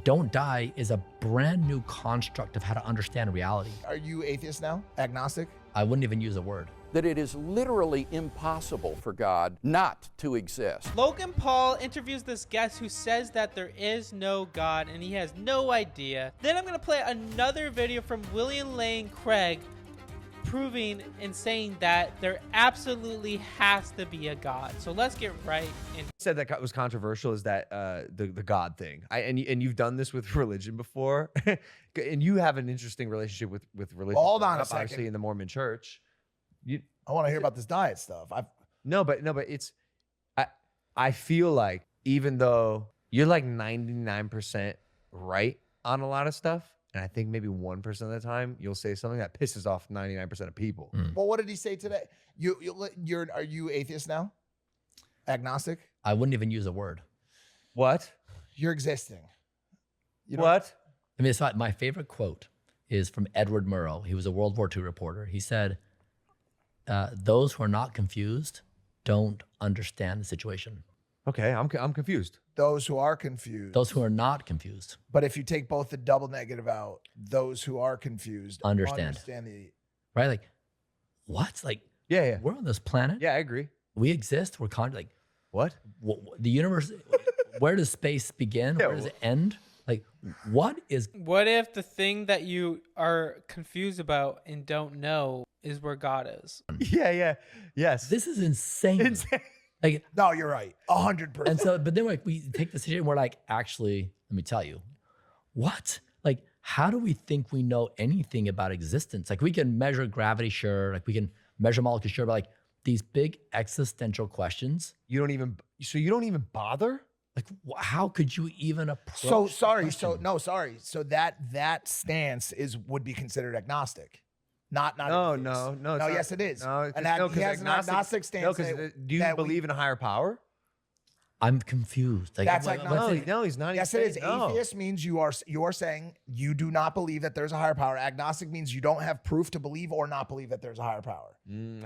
Don't die is a brand new construct of how to understand reality. Are you atheist now? Agnostic? I wouldn't even use a word. That it is literally impossible for God not to exist. Logan Paul interviews this guest who says that there is no God and he has no idea. Then I'm going to play another video from William Lane Craig proving and saying that there absolutely has to be a God. So let's get right in. Said that was controversial is that the God thing. And you've done this with religion before, and you have an interesting relationship with religion. Hold on a second. Obviously, in the Mormon Church. I want to hear about this diet stuff. No, but it's. I feel like even though you're like 99% right on a lot of stuff, and I think maybe 1% of the time you'll say something that pisses off 99% of people. Well, what did he say today? Are you atheist now? Agnostic? I wouldn't even use a word. What? You're existing. What? I mean, it's not, my favorite quote is from Edward Murrow. He was a World War II reporter. He said, those who are not confused don't understand the situation. Okay, I'm confused. Those who are confused. Those who are not confused. But if you take both the double negative out, those who are confused Understand the. Right? Like, what? Like, Yeah. we're on this planet. Yeah, I agree. We exist. We're like, What? the universe, where does space begin? Yeah, Where does it end? Like, what is... What if the thing that you are confused about and don't know is where God is? Yeah. Yes. This is insane. Insane. Like, No, you're right. 100%. and so, but then like we take the situation, we're like, actually, let me tell you, what? Like, how do we think we know anything about existence? Like, we can measure gravity, sure. Like, we can measure molecules, sure. But like these big existential questions, You don't even bother? like, how could you even approach? So the sorry. question? So that stance would be considered agnostic. Not No, atheist. no. No, it's not. yes, it is. No, And he 'cause has an agnostic stance. No, because do you that believe in a higher power? I'm confused. Like, That's what- agnostic. what's No, it- no, he's not. Yes, even it is. saying no. Atheist means you are saying you do not believe that there's a higher power. Agnostic means you don't have proof to believe or not believe that there's a higher power.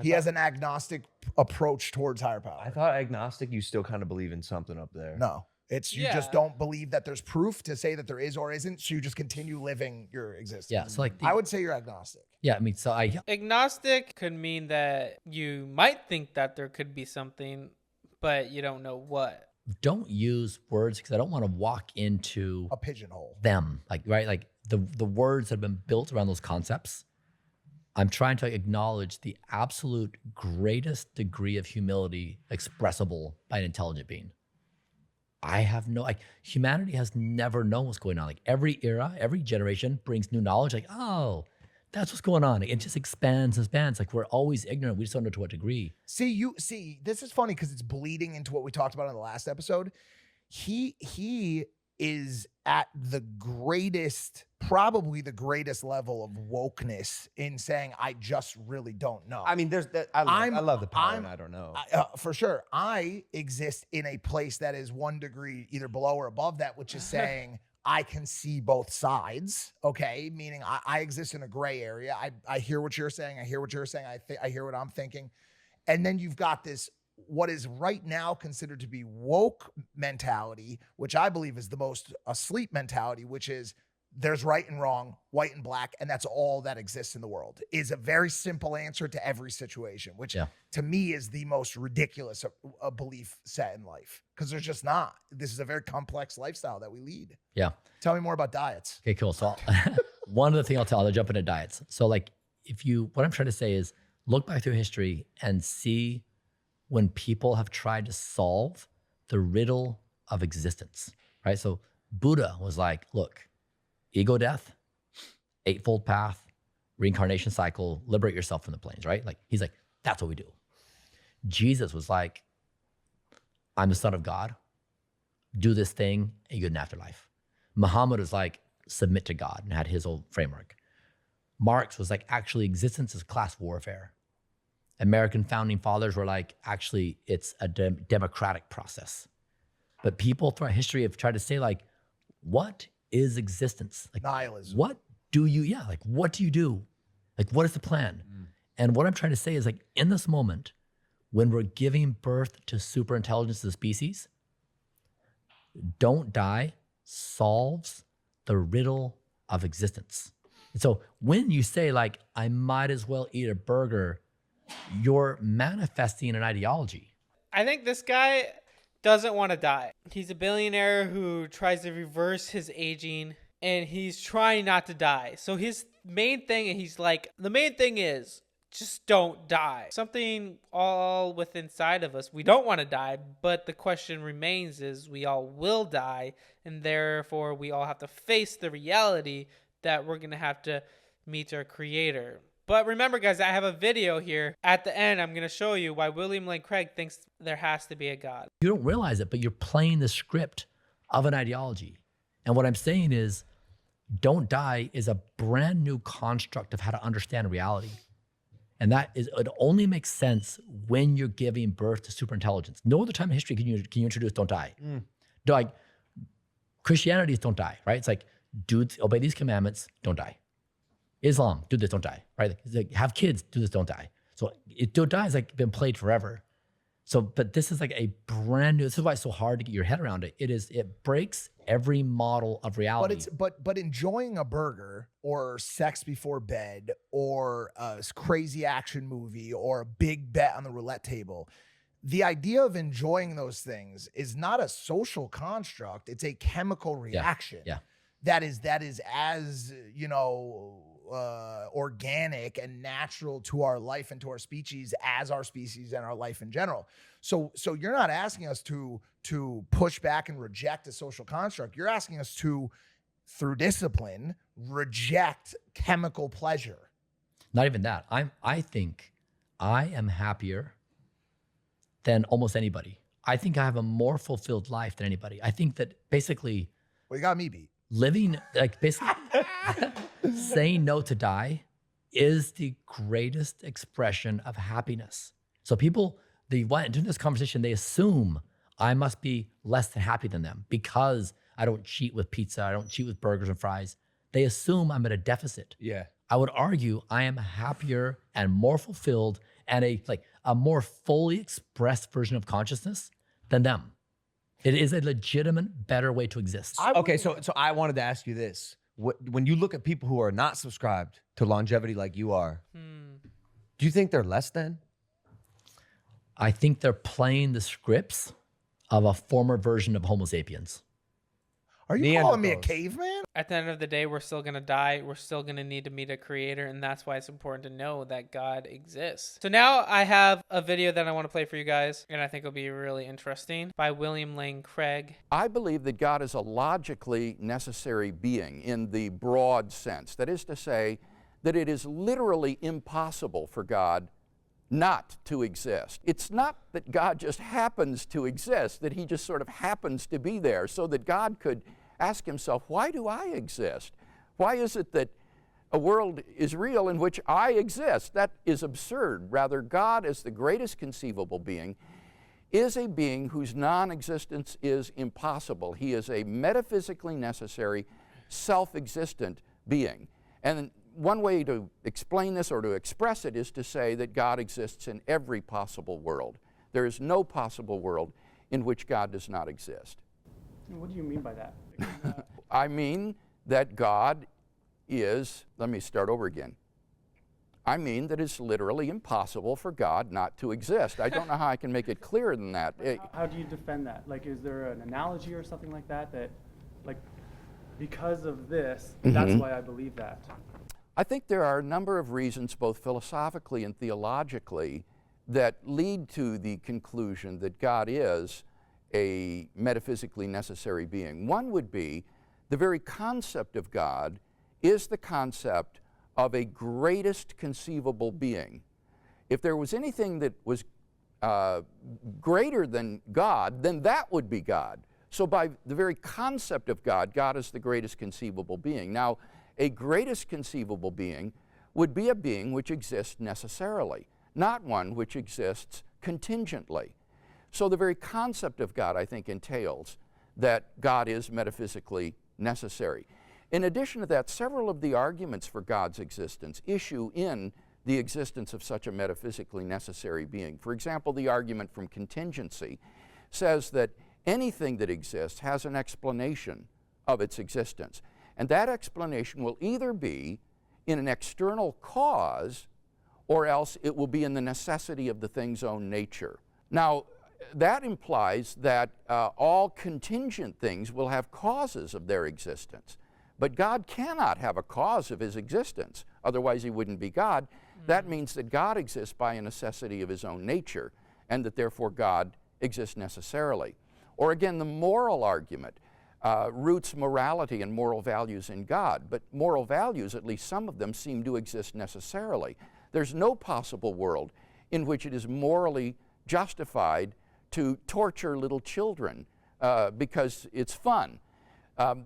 He has an agnostic approach towards higher power. I thought agnostic, you still kind of believe in something up there. No, it's you just don't believe that there's proof to say that there is or isn't. So you just continue living your existence. Yeah. So like, I would say you're agnostic. yeah, I mean, so Agnostic could mean that you might think that there could be something, but you don't know what. don't use words because I don't want to walk into A pigeonhole. them, like, right? Like the words that have been built around those concepts. I'm trying to acknowledge the absolute greatest degree of humility expressible by an intelligent being. I have no, like, humanity has never known what's going on. Like, every era, every generation brings new knowledge. Like, oh, that's what's going on. It just expands and expands. Like, we're always ignorant. We just don't know to what degree. See, this is funny because it's bleeding into what we talked about in the last episode. He is at the greatest, probably the greatest level of wokeness in saying, I just really don't know. I mean, there's that. I love the power, and I don't know. For sure. I exist in a place that is 1 degree either below or above that, which is saying I can see both sides. Okay. Meaning I exist in a gray area. I hear what you're saying. I hear what you're saying. I hear what I'm thinking. And then you've got this, what is right now considered to be woke mentality, which I believe is the most asleep mentality, which is there's right and wrong, white and black, and that's all that exists in the world, is a very simple answer to every situation, which to me is the most ridiculous belief set in life, because there's just not. This is a very complex lifestyle that we lead. Yeah. Tell me more about diets. Okay, cool. So one of the things I'll jump into diets. So like, what I'm trying to say is look back through history and see when people have tried to solve the riddle of existence, right? So Buddha was like, look, ego death, eightfold path, reincarnation cycle, liberate yourself from the planes, right? Like, he's like, that's what we do. Jesus was like, I'm the son of God. Do this thing and you get an afterlife. Muhammad was like, submit to God, and had his old framework. Marx was like, actually, existence is class warfare. American founding fathers were like, actually, it's a democratic process. But people throughout history have tried to say, like, what is existence? Like, nihilism. What do you do? Like, what is the plan? And what I'm trying to say is, like, in this moment, when we're giving birth to superintelligence as a species, don't die solves the riddle of existence. And so when you say like, I might as well eat a burger, you're manifesting an ideology. I think this guy doesn't want to die. He's a billionaire who tries to reverse his aging, and he's trying not to die. So his main thing, and he's like, the main thing is just don't die. Something all within inside of us. We don't want to die, but the question remains is we all will die, and therefore we all have to face the reality that we're going to have to meet our creator. But remember, guys, I have a video here. At the end, I'm going to show you why William Lane Craig thinks there has to be a God. You don't realize it, but you're playing the script of an ideology. And what I'm saying is, don't die is a brand new construct of how to understand reality. And that is, it only makes sense when you're giving birth to superintelligence. No other time in history can you introduce don't die. Like Christianity is don't die, right? It's like, obey these commandments, don't die. Islam, do this, don't die, right? It's like, have kids, do this, don't die. So don't die has like been played forever. So, but this is like a brand new, this is why it's so hard to get your head around it. It breaks every model of reality. But enjoying a burger or sex before bed or a crazy action movie or a big bet on the roulette table, the idea of enjoying those things is not a social construct. It's a chemical reaction. Yeah. That is as, organic and natural to our life and to our species as our species and our life in general. So you're not asking us to push back and reject a social construct. You're asking us to, through discipline, reject chemical pleasure. Not even that. I think I am happier than almost anybody. I think I have a more fulfilled life than anybody. I think that basically, well, you got me beat. Living, like basically saying no to die is the greatest expression of happiness. So people, during this conversation, they assume I must be less than happy than them because I don't cheat with pizza, I don't cheat with burgers and fries. They assume I'm at a deficit. Yeah. I would argue I am happier and more fulfilled and a more fully expressed version of consciousness than them. It is a legitimate, better way to exist. Okay, so I wanted to ask you this. When you look at people who are not subscribed to longevity like you are, do you think they're less than? I think they're playing the scripts of a former version of Homo sapiens. Are you calling me a caveman? At the end of the day, we're still going to die. We're still going to need to meet a creator. And that's why it's important to know that God exists. So now I have a video that I want to play for you guys. And I think it'll be really interesting, by William Lane Craig. I believe that God is a logically necessary being in the broad sense. That is to say, that it is literally impossible for God not to exist. It's not that God just happens to exist, that he just sort of happens to be there, so that God could ask himself, why do I exist? Why is it that a world is real in which I exist? That is absurd. Rather, God, as the greatest conceivable being, is a being whose non-existence is impossible. He is a metaphysically necessary, self-existent being. And one way to explain this or to express it is to say that God exists in every possible world. There is no possible world in which God does not exist. What do you mean by that? I mean that God is, let me start over again. I mean that it's literally impossible for God not to exist. I don't know how I can make it clearer than that. How do you defend that? Like, is there an analogy or something like that, like, because of this, that's why I believe that? I think there are a number of reasons, both philosophically and theologically, that lead to the conclusion that God is a metaphysically necessary being. One would be the very concept of God is the concept of a greatest conceivable being. If there was anything that was greater than God, then that would be God. So by the very concept of God, God is the greatest conceivable being. Now, a greatest conceivable being would be a being which exists necessarily, not one which exists contingently. So the very concept of God, I think, entails that God is metaphysically necessary. In addition to that, several of the arguments for God's existence issue in the existence of such a metaphysically necessary being. For example, the argument from contingency says that anything that exists has an explanation of its existence. And that explanation will either be in an external cause, or else it will be in the necessity of the thing's own nature. Now, that implies that all contingent things will have causes of their existence. But God cannot have a cause of his existence, otherwise he wouldn't be God. That means that God exists by a necessity of his own nature, and that therefore God exists necessarily. Or again, the moral argument roots morality and moral values in God, but moral values, at least some of them, seem to exist necessarily. There's no possible world in which it is morally justified to torture little children because it's fun.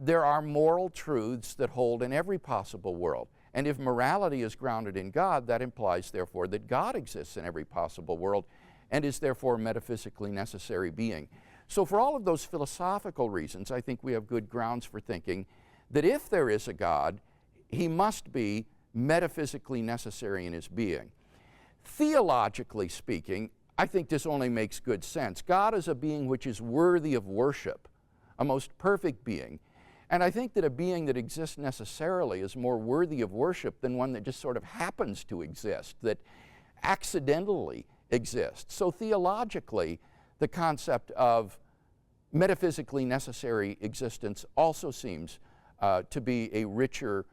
There are moral truths that hold in every possible world. And if morality is grounded in God, that implies, therefore, that God exists in every possible world and is therefore a metaphysically necessary being. So for all of those philosophical reasons, I think we have good grounds for thinking that if there is a God, he must be metaphysically necessary in his being. Theologically speaking, I think this only makes good sense. God is a being which is worthy of worship, a most perfect being. And I think that a being that exists necessarily is more worthy of worship than one that just sort of happens to exist, that accidentally exists. So theologically, the concept of metaphysically necessary existence also seems to be a richer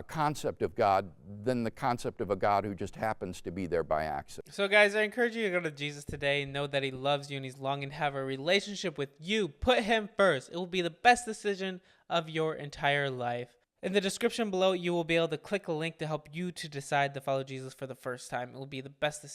concept of God than the concept of a God who just happens to be there by accident. So guys, I encourage you to go to Jesus today and know that he loves you and he's longing to have a relationship with you. Put him first. It will be the best decision of your entire life. In the description below, you will be able to click a link to help you to decide to follow Jesus for the first time. It will be the best decision.